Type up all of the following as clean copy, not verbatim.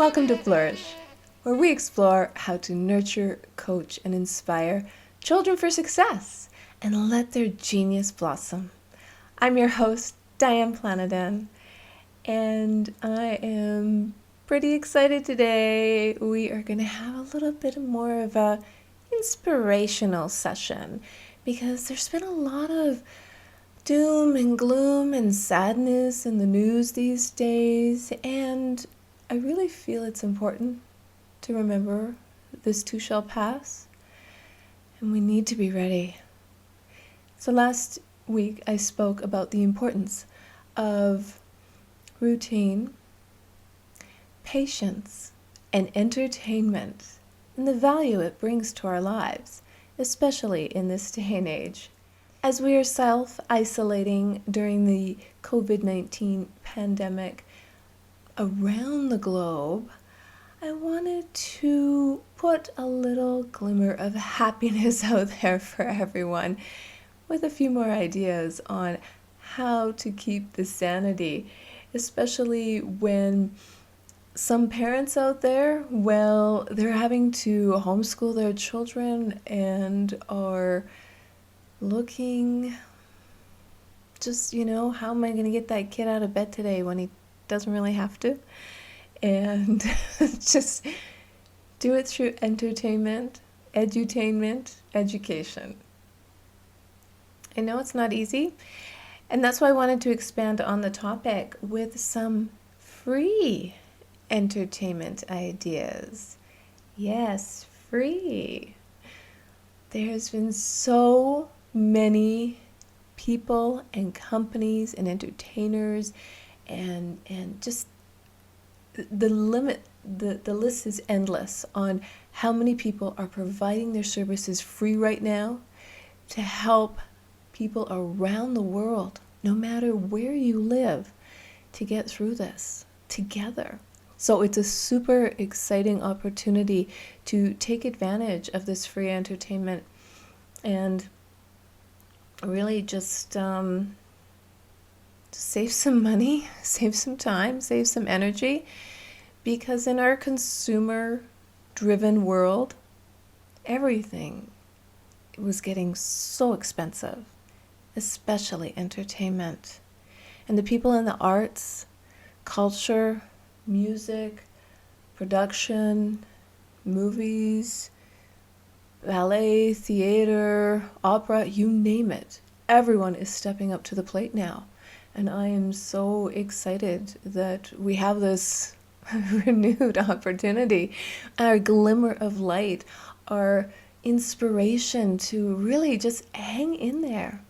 Welcome to Flourish, where we explore how to nurture, coach, and inspire children for success and let their genius blossom. I'm your host, Diane Planadan, and I am pretty excited today. We are going to have a little bit more of a inspirational session because there's been a lot of doom and gloom and sadness in the news these days, and I really feel it's important to remember this too shall pass, and we need to be ready. So last week I spoke about the importance of routine, patience, and entertainment, and the value it brings to our lives, especially in this day and age. As we are self-isolating during the COVID-19 pandemic around the globe, I wanted to put a little glimmer of happiness out there for everyone with a few more ideas on how to keep the sanity, especially when some parents out there, well, they're having to homeschool their children and are looking just, how am I going to get that kid out of bed today when he doesn't really have to? And just do it through entertainment, edutainment, education. I know it's not easy, and that's why I wanted to expand on the topic with some free entertainment ideas. Yes, free. There's been so many people and companies and entertainers and just the list is endless on how many people are providing their services free right now to help people around the world, no matter where you live, to get through this together. So it's a super exciting opportunity to take advantage of this free entertainment and really just save some money, save some time, save some energy, because in our consumer-driven world, everything was getting so expensive, especially entertainment. And the people in the arts, culture, music, production, movies, ballet, theater, opera, you name it. Everyone is stepping up to the plate now. And I am so excited that we have this renewed opportunity, our glimmer of light, our inspiration to really just hang in there.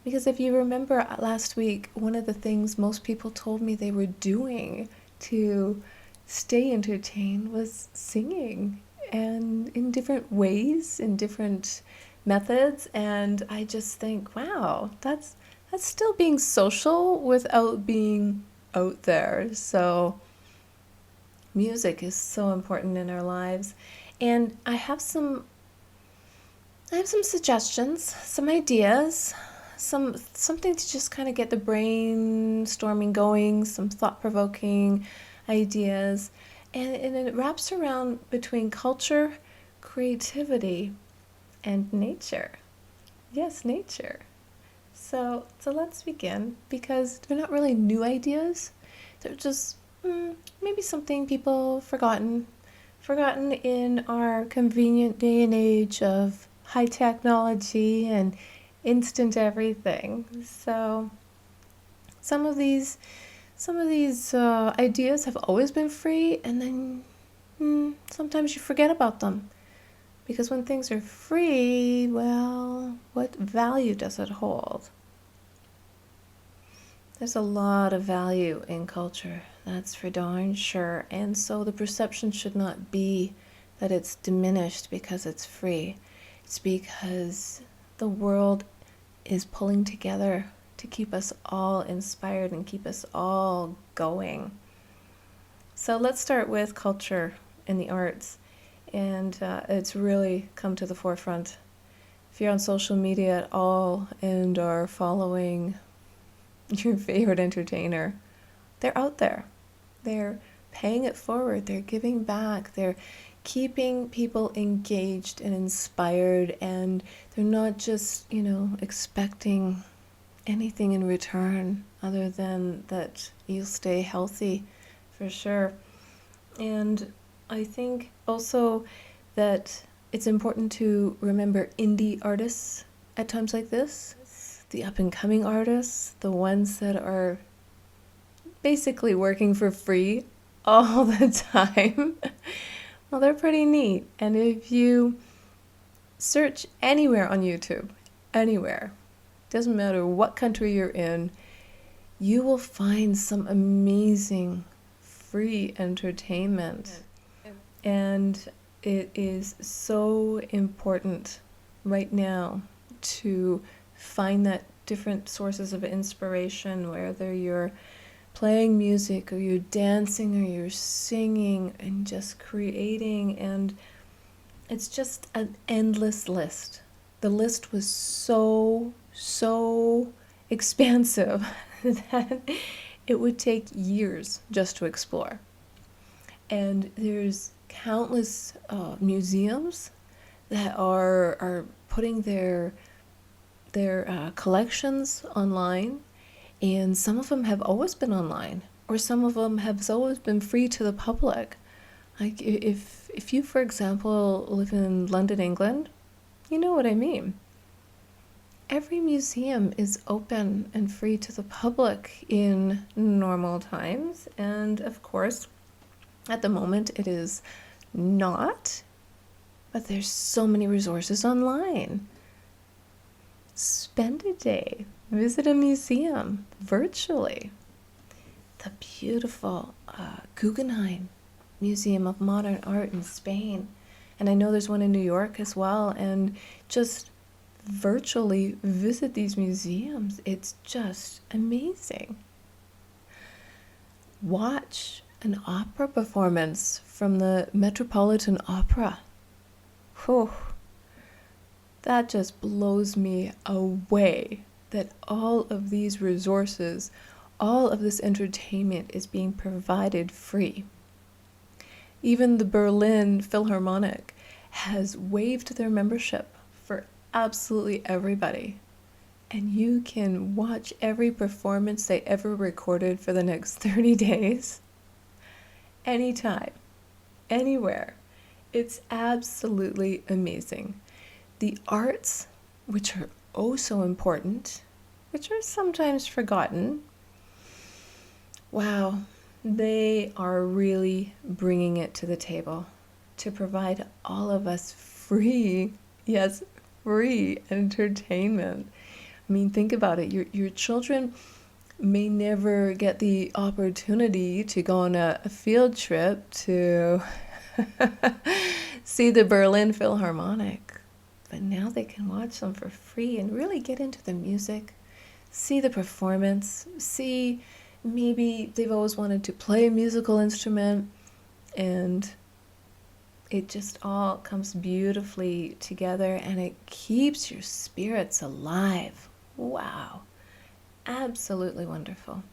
Because if you remember last week, one of the things most people told me they were doing to stay entertained was singing, and in different ways, in different methods. And I just think, wow, that's still being social without being out there. So music is so important in our lives. And I have some suggestions, some ideas, something to just kind of get the brainstorming going, some thought-provoking ideas. And it wraps around between culture, creativity, and nature. Yes, nature. So let's begin, because they're not really new ideas. They're just maybe something people forgotten in our convenient day and age of high technology and instant everything. So some of these ideas have always been free, and then sometimes you forget about them. Because when things are free, well, what value does it hold? There's a lot of value in culture, that's for darn sure. And so the perception should not be that it's diminished because it's free. It's because the world is pulling together to keep us all inspired and keep us all going. So let's start with culture and the arts. And it's really come to the forefront. If you're on social media at all and are following your favorite entertainer, they're out there. They're paying it forward. They're giving back. They're keeping people engaged and inspired, and they're not just, expecting anything in return other than that you'll stay healthy, for sure. And I think also that it's important to remember indie artists at times like this, the up and coming artists, the ones that are basically working for free all the time. Well, they're pretty neat. And if you search anywhere on YouTube, anywhere, doesn't matter what country you're in, you will find some amazing free entertainment. And it is so important right now to find that different sources of inspiration, whether you're playing music or you're dancing or you're singing and just creating. And it's just an endless list. The list was so expansive that it would take years just to explore. And there's countless museums that are putting their collections online, and some of them have always been online, or some of them have always been free to the public. Like if you, for example, live in London, England, you know what I mean. Every museum is open and free to the public in normal times, and of course, at the moment it is not, but there's so many resources online. Spend a day, visit a museum virtually. The beautiful Guggenheim Museum of Modern Art in Spain, and I know there's one in New York as well, and just virtually visit these museums. It's just amazing. Watch an opera performance from the Metropolitan Opera. Whew. That just blows me away that all of these resources, all of this entertainment is being provided free. Even the Berlin Philharmonic has waived their membership for absolutely everybody. And you can watch every performance they ever recorded for the next 30 days. Anytime, anywhere. It's absolutely amazing. The arts, which are oh so important, which are sometimes forgotten, wow, they are really bringing it to the table to provide all of us free, yes, free entertainment. I mean, think about it. Your children may never get the opportunity to go on a field trip to see the Berlin Philharmonic, but now they can watch them for free and really get into the music, see the performance, see maybe they've always wanted to play a musical instrument, and it just all comes beautifully together and it keeps your spirits alive. Wow. Absolutely wonderful.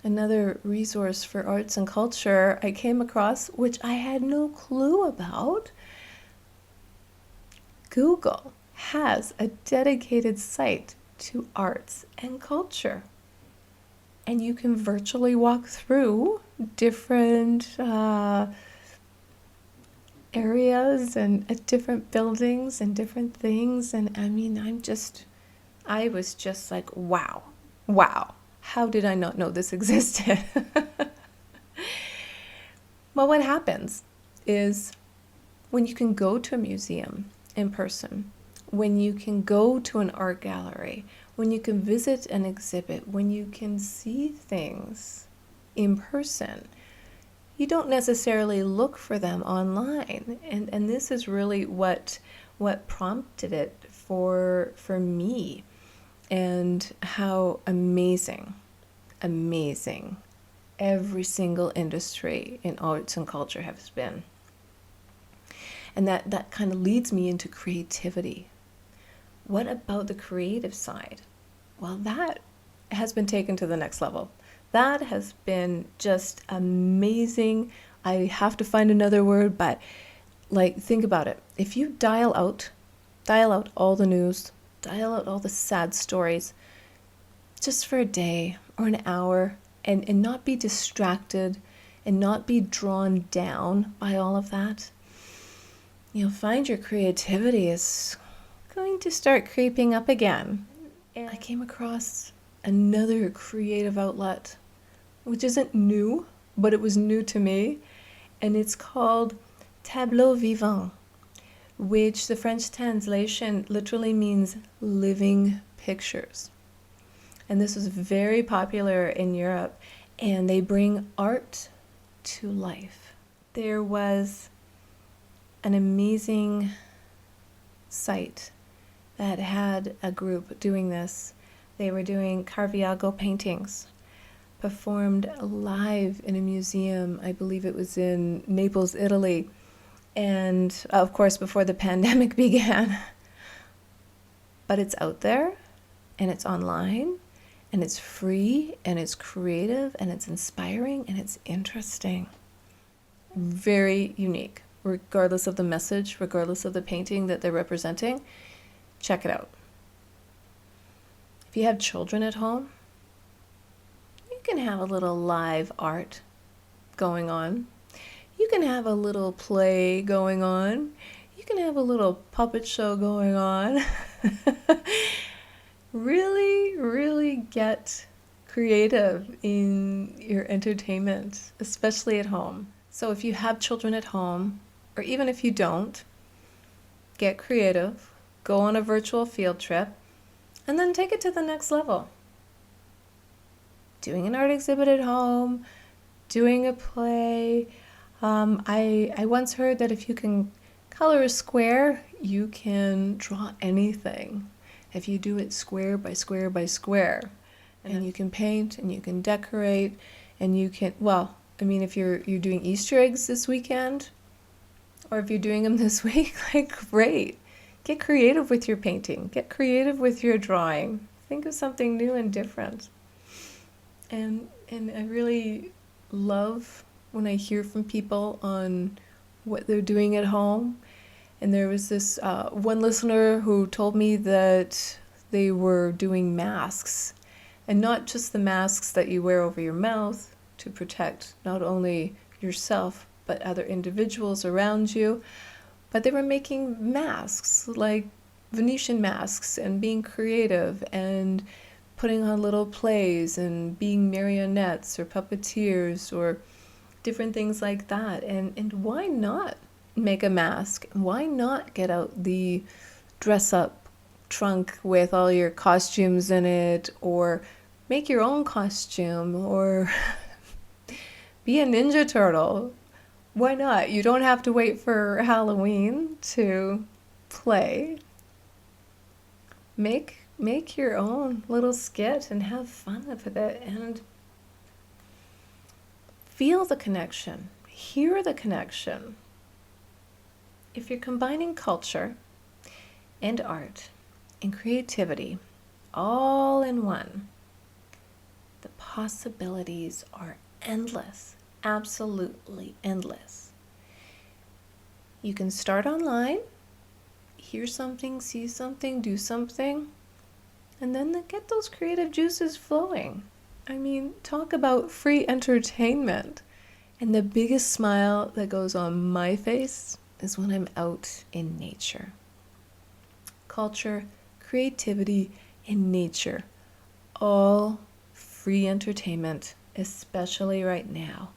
Another resource for arts and culture I came across, which I had no clue about. Google has a dedicated site to arts and culture. And you can virtually walk through different areas and different buildings and different things. And I mean, I was just like, wow, how did I not know this existed? Well, what happens is when you can go to a museum in person, when you can go to an art gallery, when you can visit an exhibit, when you can see things in person, you don't necessarily look for them online. And this is really what prompted it for me. And how amazing every single industry in arts and culture has been. And that kind of leads me into creativity. What about the creative side? Well, that has been taken to the next level. That has been just amazing. I have to find another word, but like, think about it. If you dial out all the news, dial out all the sad stories, just for a day or an hour, and not be distracted and not be drawn down by all of that, you'll find your creativity is going to start creeping up again. And I came across another creative outlet, which isn't new, but it was new to me, and it's called Tableau Vivant, which the French translation literally means living pictures. And this is very popular in Europe, and they bring art to life. There was an amazing site that had a group doing this. They were doing Caravaggio paintings, performed live in a museum. I believe it was in Naples, Italy, and of course before the pandemic began. But it's out there, and it's online, and it's free, and it's creative, and it's inspiring, and it's interesting. Very unique, regardless of the message, regardless of the painting that they're representing. Check it out. If you have children at home, you can have a little live art going on. You can have a little play going on. You can have a little puppet show going on. Really, really get creative in your entertainment, especially at home. So if you have children at home, or even if you don't, get creative, go on a virtual field trip, and then take it to the next level. Doing an art exhibit at home, doing a play. I once heard that if you can color a square, you can draw anything. If you do it square by square by square. And you can paint, and you can decorate, and you can, well, I mean, if you're doing Easter eggs this weekend, or if you're doing them this week, like, great. Get creative with your painting. Get creative with your drawing. Think of something new and different. And I really love when I hear from people on what they're doing at home. And there was this one listener who told me that they were doing masks, and not just the masks that you wear over your mouth to protect not only yourself but other individuals around you, but they were making masks, like Venetian masks, and being creative and putting on little plays and being marionettes or puppeteers or different things like that. And why not make a mask? Why not get out the dress up trunk with all your costumes in it, or make your own costume, or be a Ninja Turtle? Why not? You don't have to wait for Halloween to play. Make your own little skit and have fun with it, and feel the connection, hear the connection. If you're combining culture and art and creativity all in one, the possibilities are endless, absolutely endless. You can start online, hear something, see something, do something, and then get those creative juices flowing. I mean, talk about free entertainment. And the biggest smile that goes on my face is when I'm out in nature. Culture, creativity, and nature, all free entertainment, especially right now.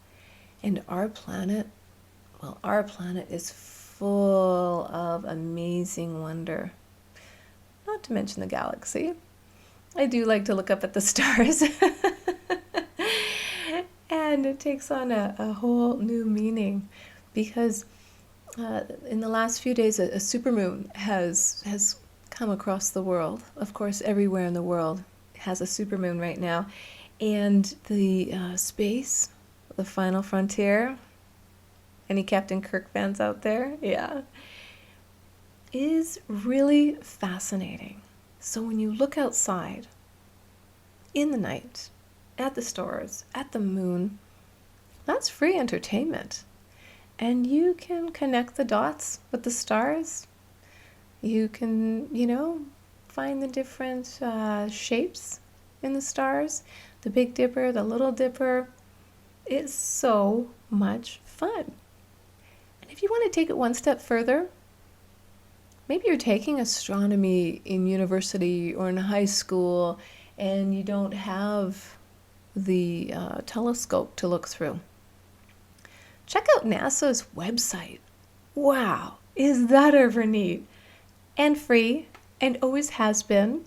And our planet is full of amazing wonder. Not to mention the galaxy. I do like to look up at the stars. And it takes on a whole new meaning, because in the last few days a supermoon has come across the world. Of course, everywhere in the world has a supermoon right now. And the space, the final frontier, any Captain Kirk fans out there? Yeah. Is really fascinating. So when you look outside in the night at the stars, at the moon. That's free entertainment. And you can connect the dots with the stars. You can, find the different shapes in the stars. The Big Dipper, the Little Dipper. It's so much fun. And if you want to take it one step further, maybe you're taking astronomy in university or in high school and you don't have the telescope to look through. Check out NASA's website. Wow, is that ever neat? And free, and always has been,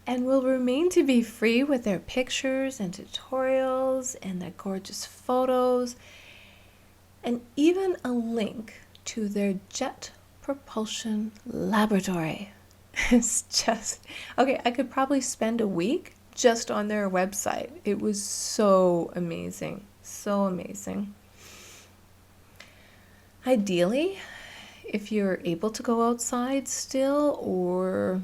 and will remain to be free with their pictures and tutorials and their gorgeous photos, and even a link to their jet propulsion laboratory. It's just, okay, I could probably spend a week just on their website. It was so amazing, so amazing. Ideally, if you're able to go outside still or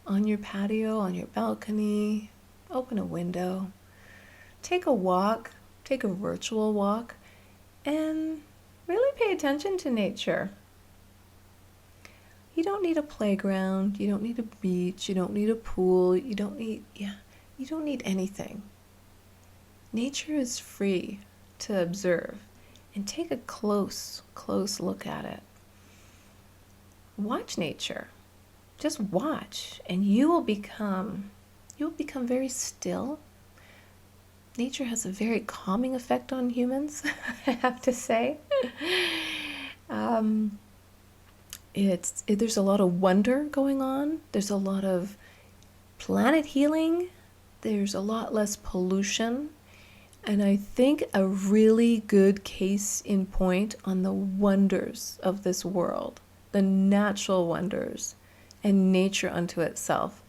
on your patio, on your balcony, open a window, take a walk, take a virtual walk, and really pay attention to nature. You don't need a playground, you don't need a beach, you don't need a pool, you don't need anything. Nature is free to observe and take a close look at it. Watch nature. Just watch, and you will become very still. Nature has a very calming effect on humans, I have to say. There's a lot of wonder going on. There's a lot of planet healing. There's a lot less pollution. And I think a really good case in point on the wonders of this world, the natural wonders and nature unto itself,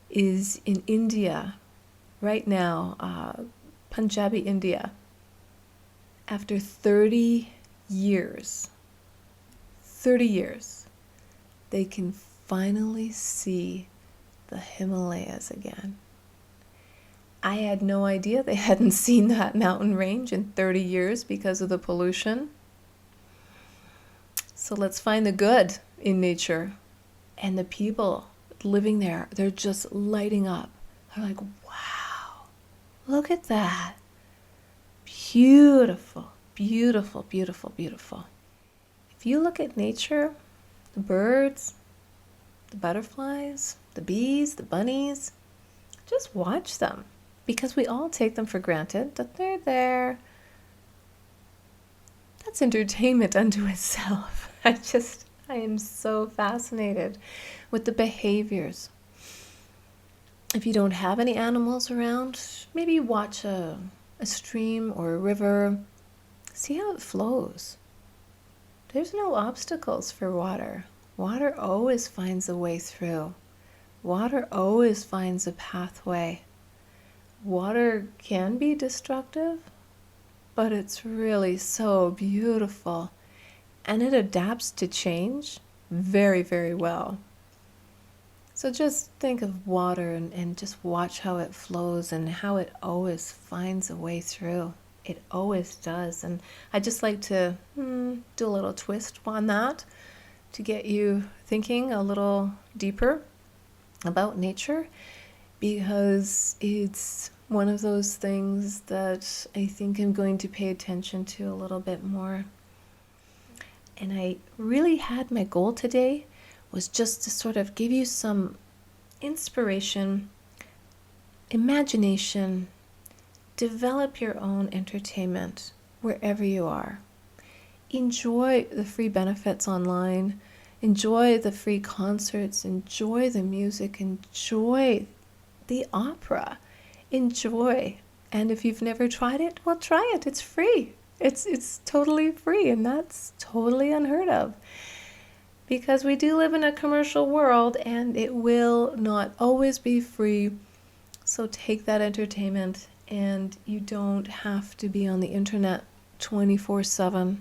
is in India right now, Punjabi, India. After 30 years, they can finally see the Himalayas again. I had no idea they hadn't seen that mountain range in 30 years because of the pollution. So let's find the good in nature. And the people living there, they're just lighting up. They're like, wow, look at that. Beautiful, beautiful, beautiful, beautiful. If you look at nature, the birds, the butterflies, the bees, the bunnies, just watch them. Because we all take them for granted that they're there. That's entertainment unto itself. I am so fascinated with the behaviors. If you don't have any animals around, maybe watch a stream or a river. See how it flows. There's no obstacles for water. Water always finds a way through. Water always finds a pathway. Water can be destructive, but it's really so beautiful. And it adapts to change very, very well. So just think of water and just watch how it flows and how it always finds a way through. It always does. And I just like to do a little twist on that to get you thinking a little deeper about nature, because it's one of those things that I think I'm going to pay attention to a little bit more. And I really had my goal today was just to sort of give you some inspiration, imagination, develop your own entertainment wherever you are. Enjoy the free benefits online, enjoy the free concerts, enjoy the music, enjoy the opera, enjoy. And if you've never tried it, well, try it. It's free. It's totally free, and that's totally unheard of. Because we do live in a commercial world, and it will not always be free. So take that entertainment, and you don't have to be on the internet 24/7.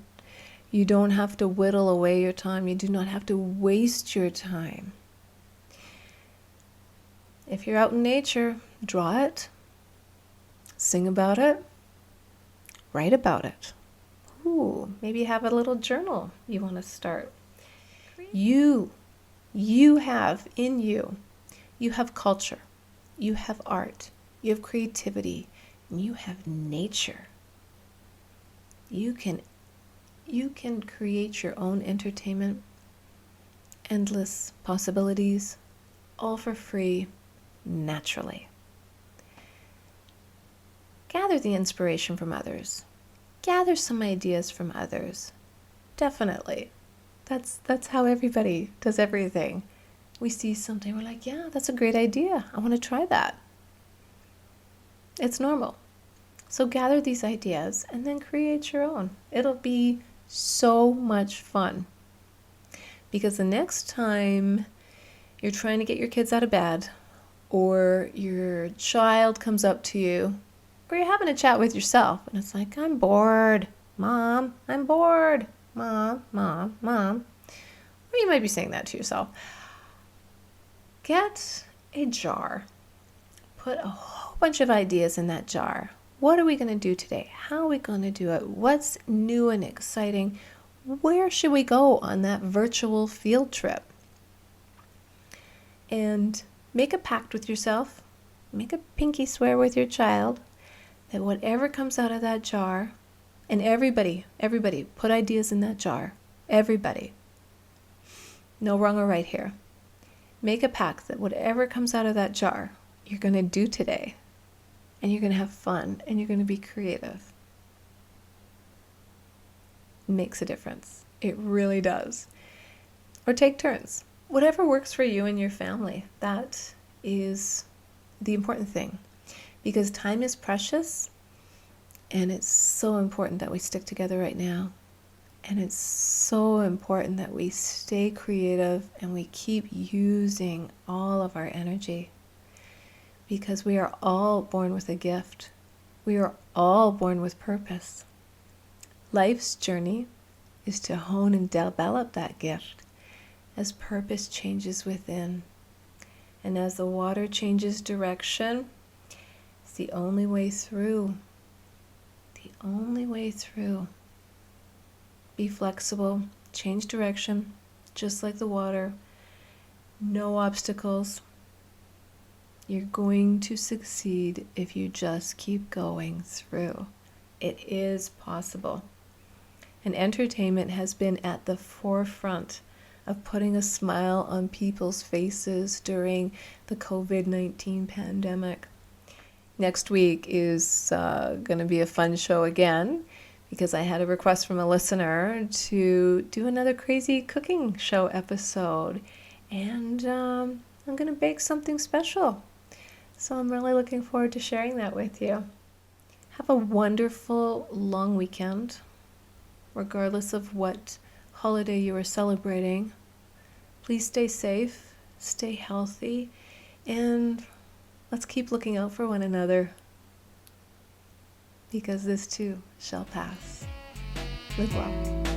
You don't have to whittle away your time. You do not have to waste your time. If you're out in nature, draw it, Sing about it, write about it. Ooh, maybe have a little journal you want to start. You have in you, you have culture, you have art, you have creativity, and you have nature. You can create your own entertainment, endless possibilities, all for free, naturally. Gather the inspiration from others. Gather some ideas from others. Definitely. That's how everybody does everything. We see something, we're like, yeah, that's a great idea. I want to try that. It's normal. So gather these ideas and then create your own. It'll be so much fun. Because the next time you're trying to get your kids out of bed, or your child comes up to you, or you're having a chat with yourself, and it's like, I'm bored, Mom, I'm bored, Mom. Or you might be saying that to yourself. Get a jar. Put a whole bunch of ideas in that jar. What are we going to do today? How are we going to do it? What's new and exciting? Where should we go on that virtual field trip? And make a pact with yourself. Make a pinky swear with your child that whatever comes out of that jar, and everybody, put ideas in that jar. Everybody. No wrong or right here. Make a pact that whatever comes out of that jar, you're going to do today. And you're going to have fun, and you're going to be creative. It makes a difference. It really does. Or take turns. Whatever works for you and your family, that is the important thing. Because time is precious, and it's so important that we stick together right now. And it's so important that we stay creative and we keep using all of our energy. Because we are all born with a gift. We are all born with purpose. Life's journey is to hone and develop that gift as purpose changes within. And as the water changes direction, it's the only way through. The only way through. Be flexible, change direction, just like the water. No obstacles. You're going to succeed if you just keep going through. It is possible. And entertainment has been at the forefront of putting a smile on people's faces during the COVID-19 pandemic. Next week is going to be a fun show again, because I had a request from a listener to do another crazy cooking show episode. And I'm going to bake something special. So I'm really looking forward to sharing that with you. Have a wonderful long weekend, regardless of what holiday you are celebrating. Please stay safe, stay healthy, and let's keep looking out for one another, because this too shall pass. Live well.